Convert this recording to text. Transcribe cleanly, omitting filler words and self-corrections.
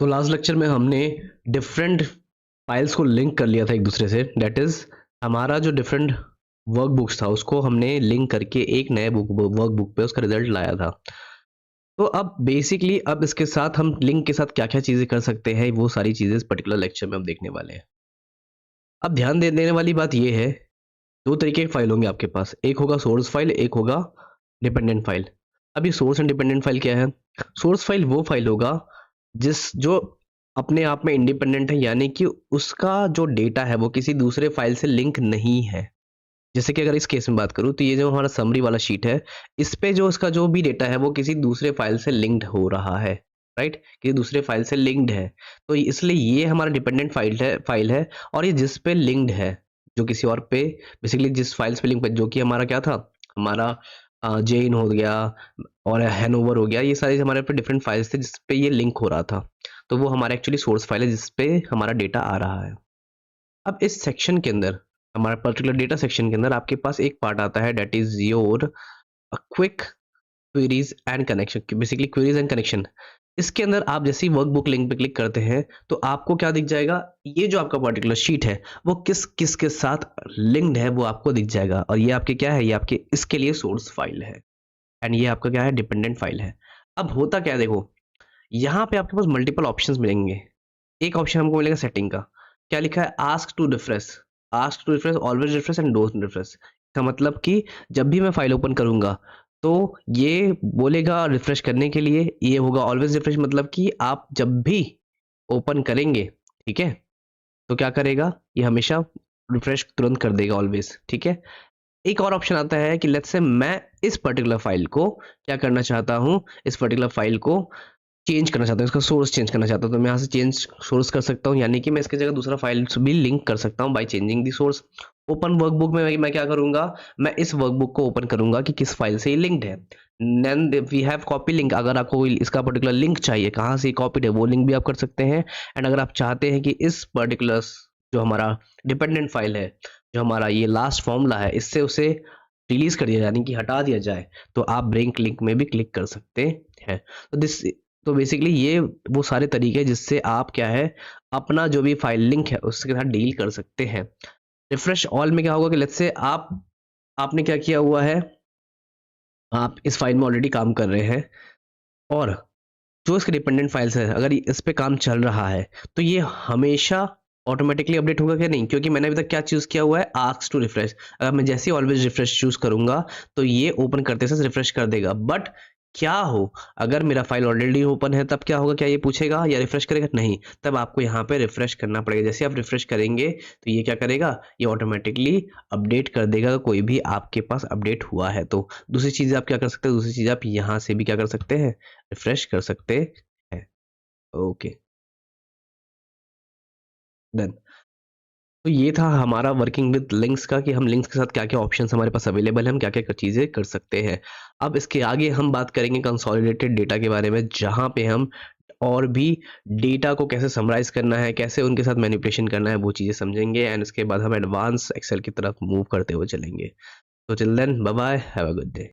तो last lecture में हमने डिफरेंट फाइल्स को लिंक कर लिया था एक दूसरे से। दैट इज हमारा जो डिफरेंट वर्कबुक्स था उसको हमने लिंक करके एक नए वर्कबुक पे उसका रिजल्ट लाया था। तो अब बेसिकली अब इसके साथ हम लिंक के साथ क्या क्या चीज़ें कर सकते हैं वो सारी चीज़ें इस पर्टिकुलर लेक्चर में हम देखने वाले हैं। अब ध्यान देने वाली बात ये है, दो तरीके की फाइल होंगे आपके पास, एक होगा सोर्स फाइल, एक होगा डिपेंडेंट फाइल। अब ये सोर्स एंड डिपेंडेंट फाइल क्या है? सोर्स फाइल वो फाइल होगा जिस जो अपने आप में इंडिपेंडेंट है, यानी कि उसका जो डेटा है वो किसी दूसरे फाइल से लिंक नहीं है। जैसे कि अगर इस केस में बात करूं तो ये जो हमारा समरी वाला शीट है, इस पे जो इसका जो भी डेटा है वो किसी दूसरे फाइल से लिंक्ड हो रहा है, राइट? किसी दूसरे फाइल से लिंक्ड है। तो इसलिए ये हमारा डिपेंडेंट फाइल है और ये जिस पे लिंक्ड है, जो किसी और पे बेसिकली जिस फाइल्स पे लिंक जो कि हमारा क्या था, हमारा जेन हो गया और हैनोवर हो गया, ये सारे हमारे पे डिफरेंट फाइल्स थे जिस पे ये लिंक हो रहा था। तो वो हमारा एक्चुअली सोर्स फाइल है जिस पे हमारा डेटा आ रहा है। अब इस सेक्शन के अंदर, हमारा पर्टिकुलर डेटा सेक्शन के अंदर आपके पास एक पार्ट आता है that is your quick queries and connection, basically queries and connection. इसके अंदर आप जैसे ही वर्कबुक लिंक पे क्लिक करते हैं तो आपको क्या दिख जाएगा, ये जो आपका पर्टिकुलर शीट है वो किस किस के साथ लिंक्ड है वो आपको दिख जाएगा। और ये आपके क्या है, ये आपके इसके लिए सोर्स फाइल है एंड ये आपका क्या है, डिपेंडेंट फाइल है। अब होता क्या है, देखो यहाँ पे आपके पास मल्टीपल ऑप्शंस मिलेंगे। एक ऑप्शन हमको मिलेगा सेटिंग का, क्या लिखा है, ask to refresh, always refresh and don't refresh. इसका मतलब कि जब भी मैं फाइल ओपन करूंगा तो ये बोलेगा रिफ्रेश करने के लिए, ये होगा ऑलवेज रिफ्रेश, मतलब कि आप जब भी ओपन करेंगे, ठीक है, तो क्या करेगा, ये हमेशा रिफ्रेश तुरंत कर देगा ऑलवेज, ठीक है। एक और ऑप्शन आता है कि लेट्स से मैं इस पर्टिकुलर फाइल को क्या करना चाहता हूँ, इस पर्टिकुलर फाइल को चेंज करना चाहता हूँ, इसका सोर्स चेंज करना चाहता हूँ, तो मैं यहाँ से चेंज सोर्स कर सकता हूँ, यानी कि मैं इसकी जगह दूसरा फाइल भी लिंक कर सकता हूँ by changing the source. Open workbook में मैं क्या करूंगा, मैं इस वर्कबुक को ओपन करूंगा कि किस फाइल से ये लिंक्ड है। Then we have copy link, अगर आपको कोई इसका पर्टिकुलर लिंक चाहिए कहाँ से कॉपीड है वो लिंक भी आप कर सकते हैं। एंड अगर आप चाहते हैं कि इस पर्टिकुलर जो हमारा डिपेंडेंट फाइल है, जो हमारा ये लास्ट फॉर्मूला है, इससे उसे रिलीज कर दिया यानी कि हटा दिया जाए, तो आप ब्रेक लिंक में भी क्लिक कर सकते हैं। तो बेसिकली ये वो सारे तरीके हैं जिससे आप क्या है, अपना जो भी फाइल लिंक है उसके साथ डील कर सकते हैं। रिफ्रेश ऑल में क्या होगा कि लेट्स से आपने क्या किया हुआ है, आप इस फाइल में ऑलरेडी काम कर रहे हैं और जो इसके डिपेंडेंट फाइल्स है अगर इस पे काम चल रहा है तो ये हमेशा ऑटोमेटिकली अपडेट होगा क्या, नहीं, क्योंकि मैंने अभी तक क्या चूज किया हुआ है, आस्क टू रिफ्रेश। अगर मैं जैसे ही ऑलवेज रिफ्रेश चूज करूंगा तो ये ओपन करते से रिफ्रेश कर देगा। बट क्या हो, अगर मेरा फाइल ऑलरेडी ओपन है तब क्या होगा, क्या ये पूछेगा या रिफ्रेश करेगा, नहीं, तब आपको यहाँ पे रिफ्रेश करना पड़ेगा। जैसे आप रिफ्रेश करेंगे तो ये क्या करेगा, ये ऑटोमेटिकली अपडेट कर देगा कोई भी आपके पास अपडेट हुआ है। तो दूसरी चीज आप क्या कर सकते हैं, दूसरी चीज आप यहाँ से भी क्या कर सकते हैं, रिफ्रेश कर सकते हैं। Okay, done. तो ये था हमारा वर्किंग विद लिंक्स का, कि हम लिंक्स के साथ क्या क्या ऑप्शंस हमारे पास अवेलेबल है, हम क्या क्या चीज़ें कर सकते हैं। अब इसके आगे हम बात करेंगे कंसोलिडेटेड डेटा के बारे में, जहाँ पे हम और भी डेटा को कैसे समराइज करना है, कैसे उनके साथ मैनिपुलेशन करना है, वो चीज़ें समझेंगे। एंड इसके बाद हम एडवांस एक्सेल की तरफ मूव करते हुए चलेंगे। तो till then bye bye, have a good day.